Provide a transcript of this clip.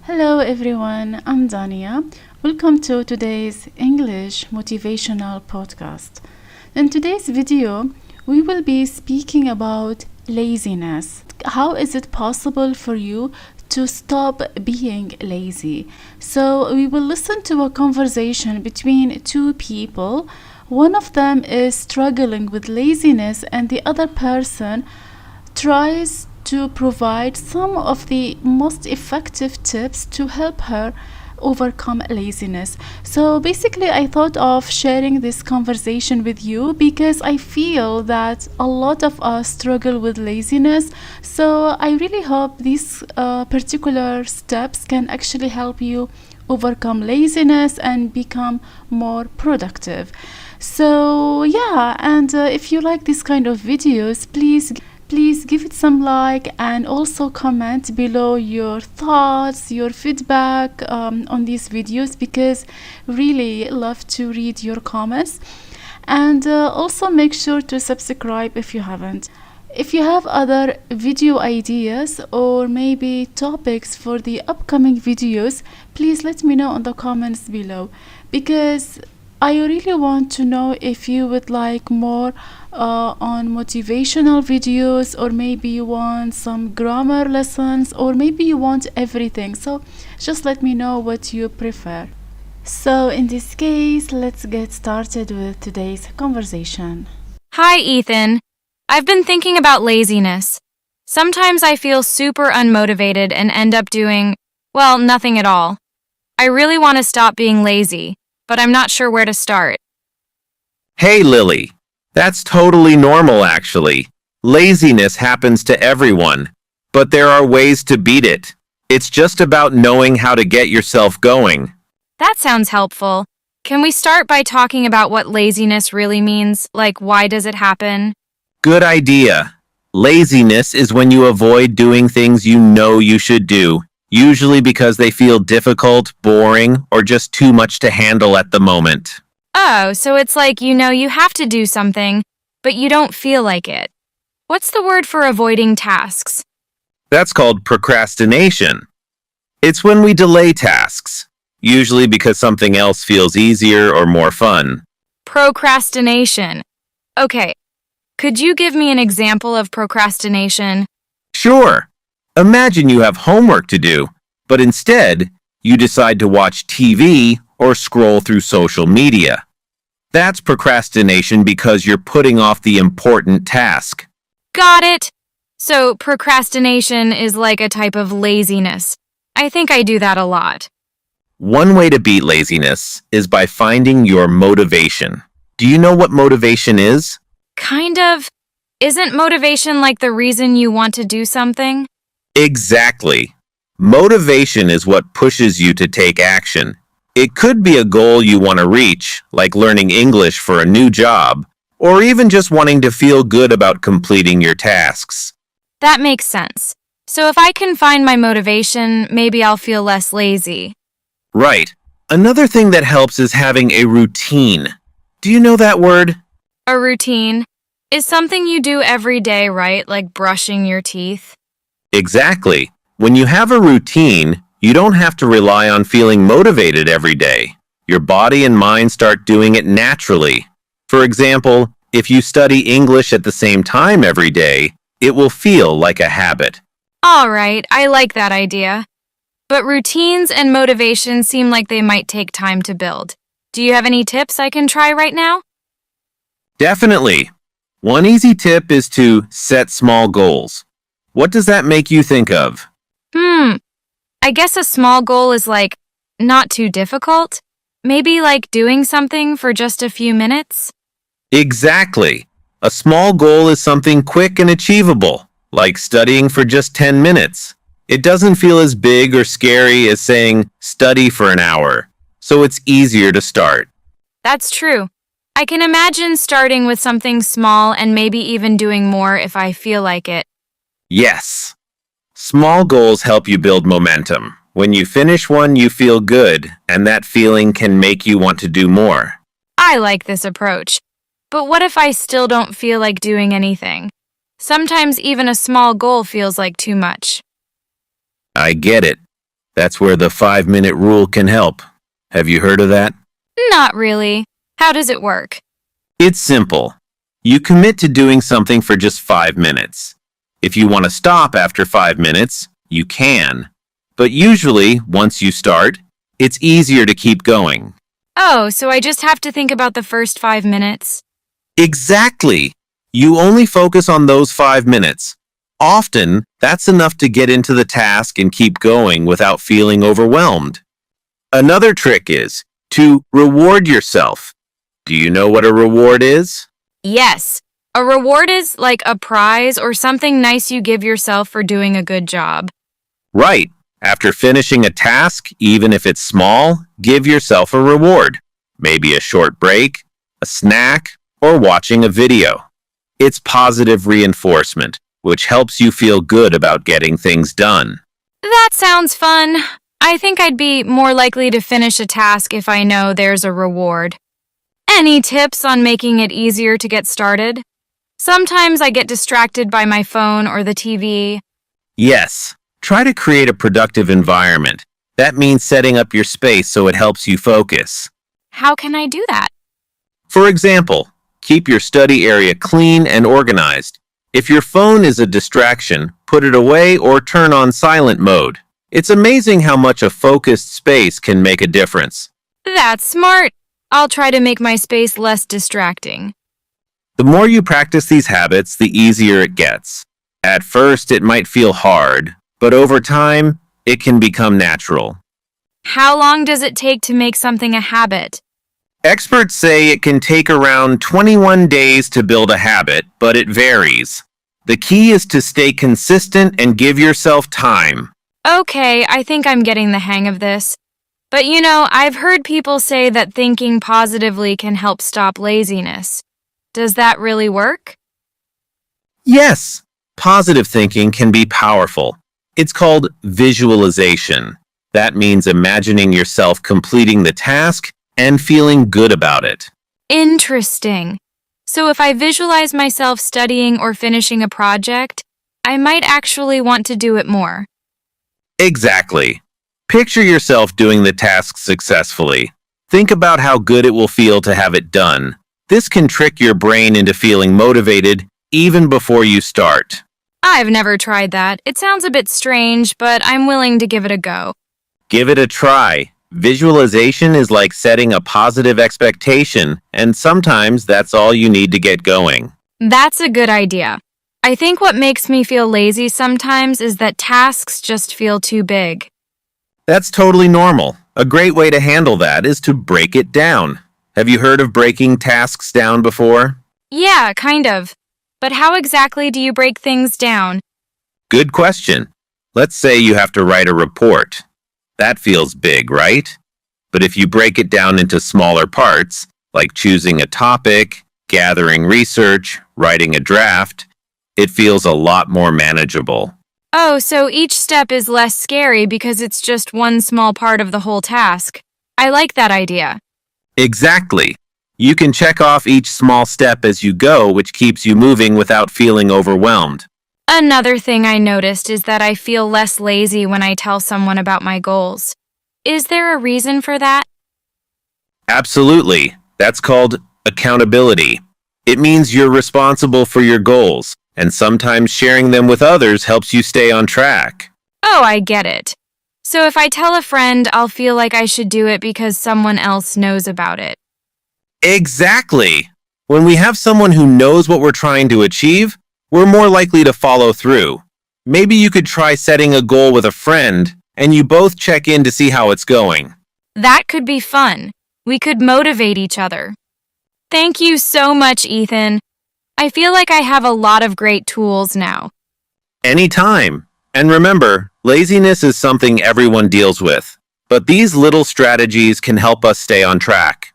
Hello everyone, I'm Dania. Welcome to today's English motivational podcast. In today's video, we will be speaking about laziness. How is it possible for you to stop being lazy? So, we will listen to a conversation between two people. One of them is struggling with laziness, and the other person tries to provide some of the most effective tips to help her overcome laziness. So basically, I thought of sharing this conversation with you because I feel that a lot of us struggle with laziness. So I really hope these particular steps can actually help you overcome laziness and become more productive. So yeah, and if you like this kind of videos, please give it some like and also comment below your thoughts, your feedback on these videos, because really love to read your comments. And also make sure to subscribe if you haven't. If you have other video ideas or maybe topics for the upcoming videos, please let me know in the comments below, because I really want to know if you would like more on motivational videos, or maybe you want some grammar lessons, or maybe you want everything. So just let me know what you prefer. So in this case, let's get started with today's conversation. Hi, Ethan. I've been thinking about laziness. Sometimes I feel super unmotivated and end up doing, well, nothing at all. I really want to stop being lazy, but I'm not sure where to start. Hey, Lily. That's totally normal, actually. Laziness happens to everyone, but there are ways to beat it. It's just about knowing how to get yourself going. That sounds helpful. Can we start by talking about what laziness really means? Like, why does it happen? Good idea. Laziness is when you avoid doing things you know you should do, usually because they feel difficult, boring, or just too much to handle at the moment. Oh, so it's like you have to do something, but you don't feel like it. What's the word for avoiding tasks? That's called procrastination. It's when we delay tasks, usually because something else feels easier or more fun. Procrastination. Okay, could you give me an example of procrastination? Sure. Imagine you have homework to do, but instead, you decide to watch TV or scroll through social media. That's procrastination because you're putting off the important task. Got it. So procrastination is like a type of laziness. I think I do that a lot. One way to beat laziness is by finding your motivation. Do you know what motivation is? Kind of. Isn't motivation like the reason you want to do something? Exactly. Motivation is what pushes you to take action. It could be a goal you want to reach, like learning English for a new job, or even just wanting to feel good about completing your tasks. That makes sense. So if I can find my motivation, maybe I'll feel less lazy. Right. Another thing that helps is having a routine. Do you know that word? A routine is something you do every day, right? Like brushing your teeth. Exactly. When you have a routine, you don't have to rely on feeling motivated every day. Your body and mind start doing it naturally. For example, if you study English at the same time every day, it will feel like a habit. All right, I like that idea. But routines and motivation seem like they might take time to build. Do you have any tips I can try right now? Definitely. One easy tip is to set small goals. What does that make you think of? I guess a small goal is like not too difficult. Maybe like doing something for just a few minutes? Exactly. A small goal is something quick and achievable, like studying for just 10 minutes. It doesn't feel as big or scary as saying, study for an hour, so it's easier to start. That's true. I can imagine starting with something small and maybe even doing more if I feel like it. Yes. Small goals help you build momentum. When you finish one, you feel good, and that feeling can make you want to do more. I like this approach. But what if I still don't feel like doing anything? Sometimes even a small goal feels like too much. I get it. That's where the 5-minute rule can help. Have you heard of that? Not really. How does it work? It's simple. You commit to doing something for just 5 minutes. If you want to stop after 5 minutes, you can. But usually, once you start, it's easier to keep going. Oh, so I just have to think about the first 5 minutes? Exactly! You only focus on those 5 minutes. Often, that's enough to get into the task and keep going without feeling overwhelmed. Another trick is to reward yourself. Do you know what a reward is? Yes. A reward is like a prize or something nice you give yourself for doing a good job. Right. After finishing a task, even if it's small, give yourself a reward. Maybe a short break, a snack, or watching a video. It's positive reinforcement, which helps you feel good about getting things done. That sounds fun. I think I'd be more likely to finish a task if I know there's a reward. Any tips on making it easier to get started? Sometimes I get distracted by my phone or the TV. Yes. Try to create a productive environment. That means setting up your space so it helps you focus. How can I do that? For example, keep your study area clean and organized. If your phone is a distraction, put it away or turn on silent mode. It's amazing how much a focused space can make a difference. That's smart. I'll try to make my space less distracting. The more you practice these habits, the easier it gets. At first, it might feel hard, but over time, it can become natural. How long does it take to make something a habit? Experts say it can take around 21 days to build a habit, but it varies. The key is to stay consistent and give yourself time. Okay, I think I'm getting the hang of this. But I've heard people say that thinking positively can help stop laziness. Does that really work? Yes, positive thinking can be powerful. It's called visualization. That means imagining yourself completing the task and feeling good about it. Interesting. So if I visualize myself studying or finishing a project, I might actually want to do it more. Exactly. Picture yourself doing the task successfully. Think about how good it will feel to have it done. This can trick your brain into feeling motivated even before you start. I've never tried that. It sounds a bit strange, but I'm willing to give it a go. Give it a try. Visualization is like setting a positive expectation, and sometimes that's all you need to get going. That's a good idea. I think what makes me feel lazy sometimes is that tasks just feel too big. That's totally normal. A great way to handle that is to break it down. Have you heard of breaking tasks down before? Yeah, kind of. But how exactly do you break things down? Good question. Let's say you have to write a report. That feels big, right? But if you break it down into smaller parts, like choosing a topic, gathering research, writing a draft, it feels a lot more manageable. Oh, so each step is less scary because it's just one small part of the whole task. I like that idea. Exactly. You can check off each small step as you go, which keeps you moving without feeling overwhelmed. Another thing I noticed is that I feel less lazy when I tell someone about my goals. Is there a reason for that? Absolutely. That's called accountability. It means you're responsible for your goals, and sometimes sharing them with others helps you stay on track. Oh, I get it. So if I tell a friend, I'll feel like I should do it because someone else knows about it. Exactly. When we have someone who knows what we're trying to achieve, we're more likely to follow through. Maybe you could try setting a goal with a friend, and you both check in to see how it's going. That could be fun. We could motivate each other. Thank you so much, Ethan. I feel like I have a lot of great tools now. Anytime. And remember, laziness is something everyone deals with. But these little strategies can help us stay on track.